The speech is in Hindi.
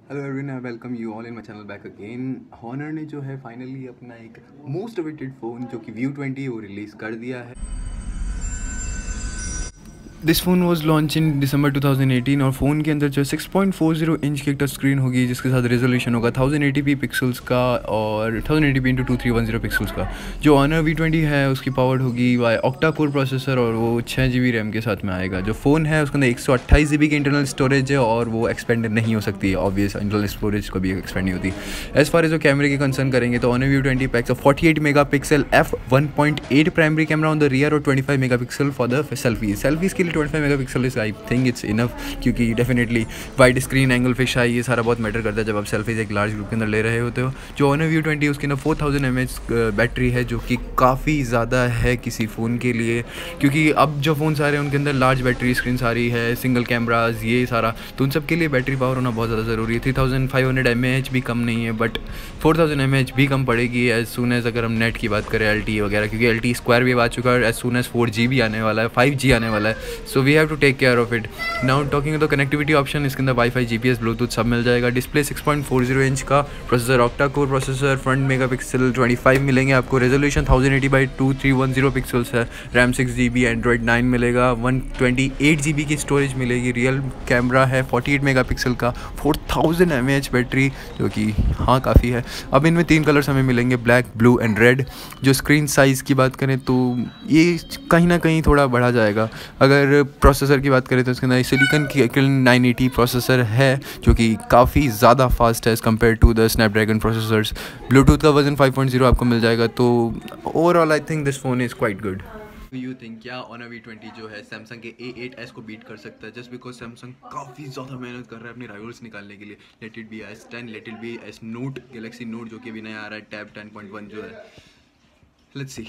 Hello everyone, I welcome you all in my channel back again. Honor ने जो है फाइनली अपना एक मोस्ट अवेटेड फ़ोन जो कि व्यू 20 वो रिलीज़ कर दिया है। This phone was launched in December 2018 और फ़ोन के अंदर जो 6.40 इंच की टच स्क्रीन होगी जिसके साथ रेजोल्यूशन होगा 1080p पिक्सल्स का और 1080p इंटू 2310 पिक्सल्स का। जो ऑनर V20 है उसकी पावर्ड होगी बाय ऑक्टा कोर प्रोसेसर और वो 6 GB रैम के साथ में आएगा। जो फ़ोन है उसके अंदर 128 GB की इंटरनल स्टोरेज है और वो एक्सपेंड नहीं हो सकती है। ऑब्वियस इंटरनल स्टोरेज कभी एक्सपेंड नहीं होती। एज़ फार एज जो कैमरे की कंसर्न करेंगे तो Honor V20 packs 48 megapixel f1.8 primary camera on the rear और 25 मेगापिक्सल फॉर द सेल्फीज़ के लिए 25 megapixel is I think it's enough, क्योंकि definitely wide screen angle fish eye ये सारा बहुत मैटर करता है जब आप सेल्फीज एक लार्ज ग्रुप के अंदर ले रहे होते हो। जो ऑनर V20 उसके अंदर 4000 mAh बैटरी है जो कि काफ़ी ज़्यादा है किसी फ़ोन के लिए, क्योंकि अब जो फ़ोन सारे हैं उनके अंदर लार्ज बैटरी स्क्रीन सारी है, सिंगल कैमराज ये सारा, तो उन सब के लिए बैटरी पावर होना बहुत ज़्यादा ज़रूरी है। 3500 mAh भी कम नहीं है, बट 4000 mAh भी कम पड़ेगी एज सुन एज अगर हम नेट की बात करें LTE वगैरह, क्योंकि LTE स्क्वायर वेव आ चुका है एज सुन एज 4G भी आने वाला है, 5G आने वाला है। So we have to take care of it. Now talking the connectivity option, इसके अंदर वाईफाई GPS ब्लूटूथ सब मिल जाएगा। डिस्प्ले 6.40 इंच का, processor octa core processor, front megapixel 25 मिलेंगे आपको, रेजोल्यूशन 1080x2310 पिक्सल्स है, रैम 6 GB, एंड्रॉइड 9 मिलेगा, 128 GB की स्टोरेज मिलेगी, रियल कैमरा है 48 मेगापिक्सल का, 4000 mAh बैटरी जो कि हाँ काफ़ी है। अब इनमें 3 कलर्स हमें मिलेंगे, ब्लैक, ब्लू एंड रेड। जो स्क्रीन साइज़ की बात करें तो ये कहीं ना कहीं थोड़ा बढ़ा जाएगा। अगर प्रोसेसर की बात करें तो इसके अंदर सिलिकन की Kirin 980 प्रोसेसर है जो कि काफ़ी ज़्यादा फास्ट है as compared to the Snapdragon processors. Bluetooth का वर्जन 5.0 आपको मिल जाएगा। तो overall I think this phone is quite good. You think क्या ऑनर V20 जो है सैमसंग के A8s को बीट कर सकता है? जस्ट बिकॉज सैमसंग काफ़ी ज़्यादा मेहनत कर रहा है अपने राइवल्स निकालने के लिए। Let it be S10, let it be S Note, Galaxy note जो कि अभी नया आ रहा है, टैब 10.1 जो है। Let's see.